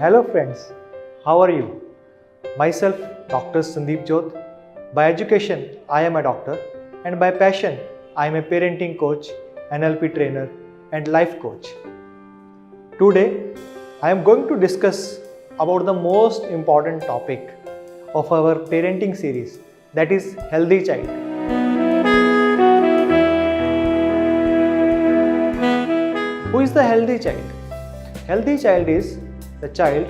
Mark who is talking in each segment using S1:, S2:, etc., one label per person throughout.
S1: Hello friends, how are you? Myself Dr. Sandeep Jodh. By education, I am a doctor, and by passion, I am a parenting coach, NLP trainer and life coach. Today, I am going to discuss about the most important topic of our parenting series, that is healthy child. Who is the healthy child? Healthy child is the child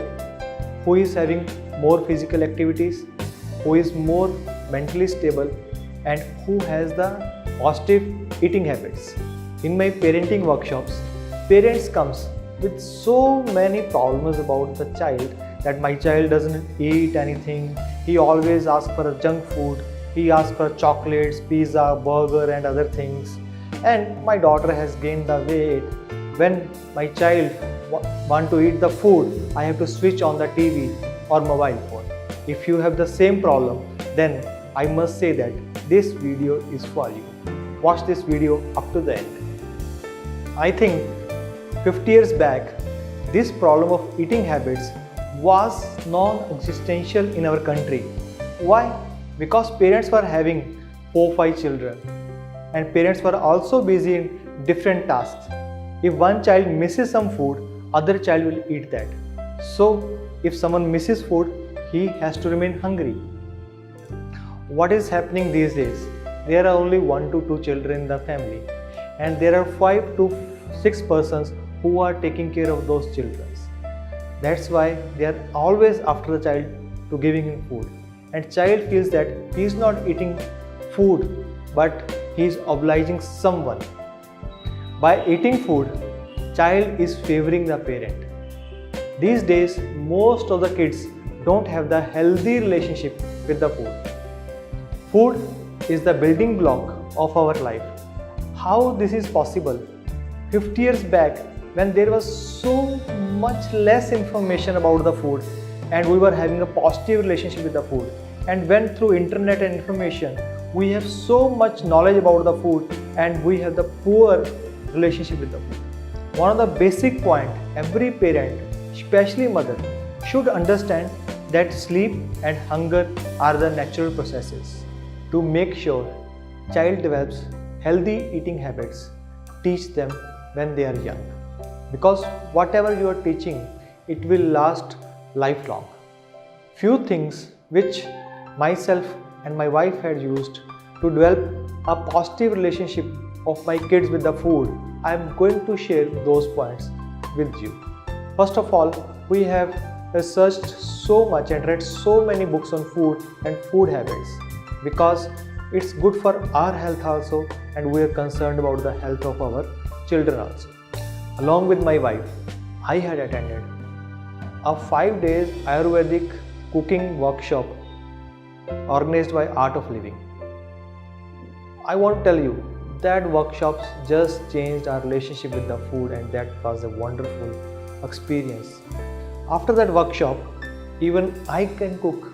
S1: who is having more physical activities, who is more mentally stable, and who has the positive eating habits. In my parenting workshops, parents comes with so many problems about the child, that my child doesn't eat anything, he always asks for junk food, he asks for chocolates, pizza, burger and other things, and my daughter has gained the weight. When my child want to eat the food, I have to switch on the TV or mobile phone. If you have the same problem, then I must say that this video is for you. Watch this video up to the end. I think 50 years back, this problem of eating habits was non-existential in our country. Why? Because parents were having 4-5 children, and parents were also busy in different tasks. If one child misses some food, other child will eat that. So, if someone misses food, he has to remain hungry. What is happening these days? There are only 1 to 2 children in the family, and there are 5 to 6 persons who are taking care of those children. That's why they are always after the child to giving him food. And child feels that he is not eating food, but he is obliging someone. By eating food, child is favoring the parent. These days, most of the kids don't have the healthy relationship with the food. Food is the building block of our life. How this is possible? 50 years back, when there was so much less information about the food, and we were having a positive relationship with the food, and when through internet and information, we have so much knowledge about the food, and we have the poor relationship with the food. One of the basic point every parent, especially mother, should understand that sleep and hunger are the natural processes. To make sure child develops healthy eating habits, teach them when they are young. Because whatever you are teaching, it will last lifelong. Few things which myself and my wife had used to develop a positive relationship of my kids with the food, I am going to share those points with you. First of all, we have researched so much and read so many books on food and food habits, because it's good for our health also, and we are concerned about the health of our children also. Along with my wife, I had attended a 5 days Ayurvedic cooking workshop organized by Art of Living. I want to tell you that workshops just changed our relationship with the food, and that was a wonderful experience. After that workshop, even I can cook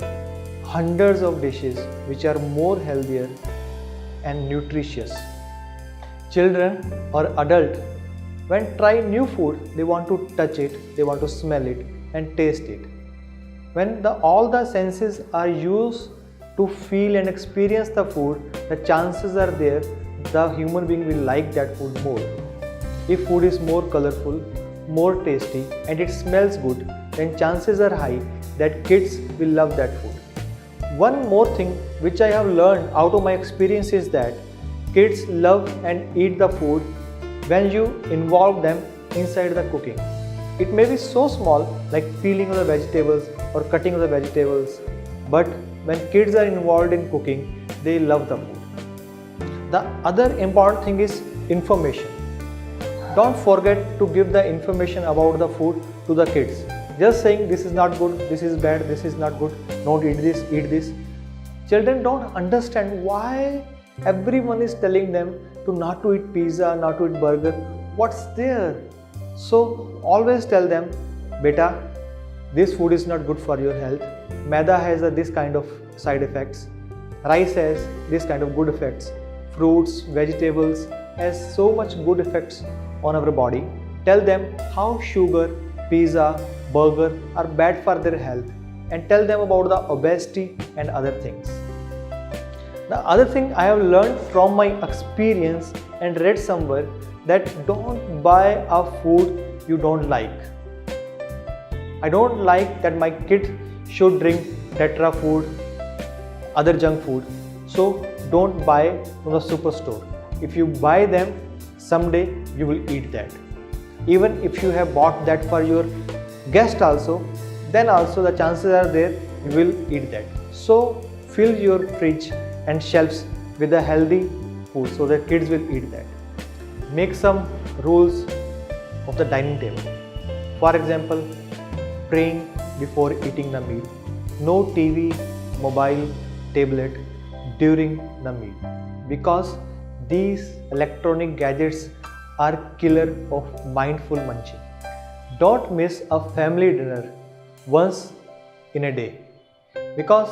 S1: hundreds of dishes which are more healthier and nutritious. Children or adult, when try new food, they want to touch it, they want to smell it and taste it. When all the senses are used to feel and experience the food, the chances are there the human being will like that food more. If food is more colorful, more tasty, and it smells good, then chances are high that kids will love that food. One more thing which I have learned out of my experience is that kids love and eat the food when you involve them inside the cooking. It may be so small, like peeling of the vegetables or cutting of the vegetables, but when kids are involved in cooking, they love the food. The other important thing is information. Don't forget to give the information about the food to the kids. Just saying this is not good, this is bad, this is not good, don't eat this, eat this. Children don't understand why everyone is telling them to not to eat pizza, not to eat burger. What's there? So always tell them, beta, this food is not good for your health. Maida has this kind of side effects. Rice has this kind of good effects. Fruits, vegetables has so much good effects on our body. Tell them how sugar, pizza burger are bad for their health and tell them about the obesity and other things. The other thing I have learned from my experience and read somewhere that don't buy a food you don't like. I don't like that my kid should drink Tetra food, other junk food. So don't buy from the superstore. If you buy them, someday you will eat that. Even if you have bought that for your guest also, then also the chances are there you will eat that. So fill your fridge and shelves with a healthy food so that kids will eat that. Make some rules of the dining table. For example, praying before eating the meal. No TV, mobile, tablet during the meal, because these electronic gadgets are killer of mindful munching. Don't miss a family dinner once in a day, because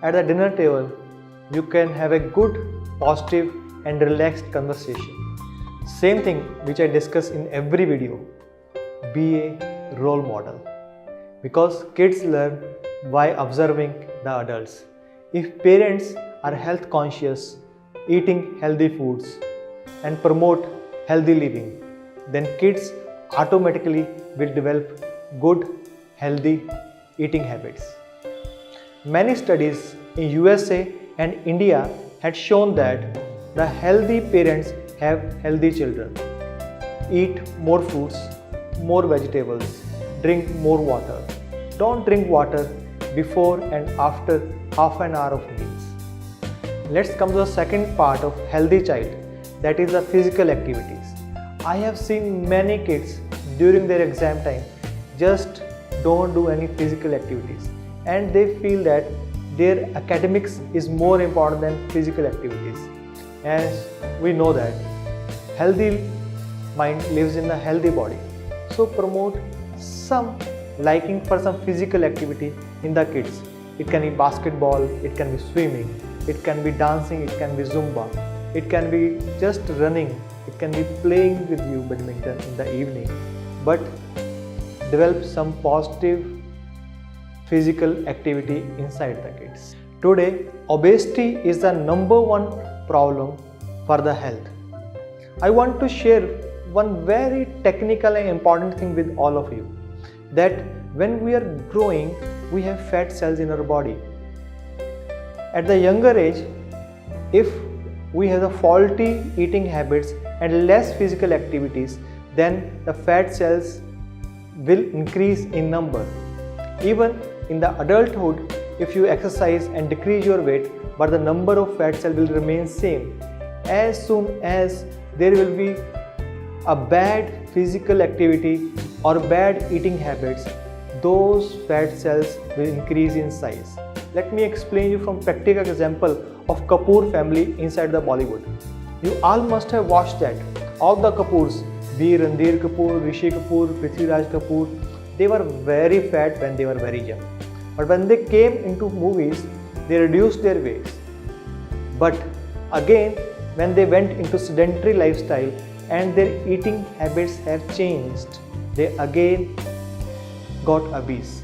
S1: at the dinner table you can have a good, positive and relaxed conversation. Same thing which I discuss in every video. Be a role model, because kids learn by observing the adults. If parents are health conscious, eating healthy foods and promote healthy living, then kids automatically will develop good, healthy eating habits. Many studies in USA and India had shown that the healthy parents have healthy children. Eat more fruits, more vegetables, drink more water. Don't drink water before and after half an hour of meals. Let's come to the second part of healthy child, that is the physical activities. I have seen many kids during their exam time just don't do any physical activities, and they feel that their academics is more important than physical activities. As we know that healthy mind lives in a healthy body. So promote some liking for some physical activity in the kids. It can be basketball, it can be swimming, it can be dancing, it can be Zumba, it can be just running, it can be playing with you badminton in the evening. But develop some positive physical activity inside the kids. Today, obesity is the number one problem for the health. I want to share one very technical and important thing with all of you, that when we are growing, we have fat cells in our body. At the younger age, if we have the faulty eating habits and less physical activities, then the fat cells will increase in number. Even in the adulthood, if you exercise and decrease your weight, but the number of fat cells will remain same. As soon as there will be a bad physical activity or bad eating habits, those fat cells will increase in size. Let me explain you from practical example of Kapoor family inside the Bollywood. You all must have watched that. All the Kapoors, be Ranbir Kapoor, Rishi Kapoor, Prithviraj Kapoor, they were very fat when they were very young. But when they came into movies, they reduced their weight. But again, when they went into sedentary lifestyle and their eating habits have changed, they again got obese.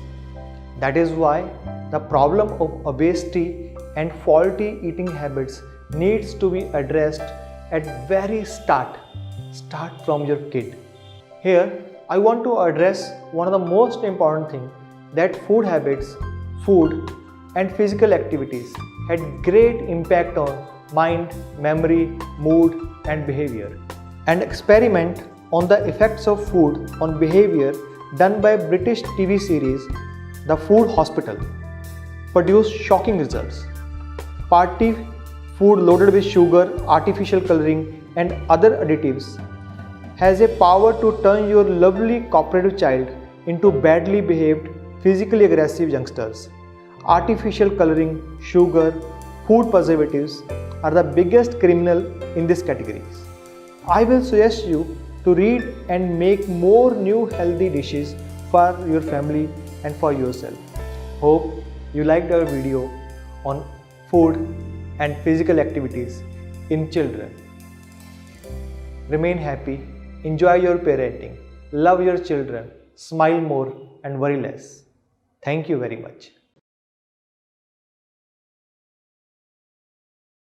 S1: That is why the problem of obesity and faulty eating habits needs to be addressed at very start. Start from your kid. Here, I want to address one of the most important things, that food habits, food and physical activities had great impact on mind, memory, mood and behavior. An experiment on the effects of food on behavior done by British TV series The Food Hospital produced shocking results. Party food loaded with sugar, artificial coloring and other additives has a power to turn your lovely cooperative child into badly behaved, physically aggressive youngsters. Artificial coloring, sugar, food preservatives are the biggest criminal in these categories. I will suggest you to read and make more new healthy dishes for your family and for yourself. Hope you liked our video on food and physical activities in children. Remain happy, enjoy your parenting, love your children, smile more and worry less. Thank you very much.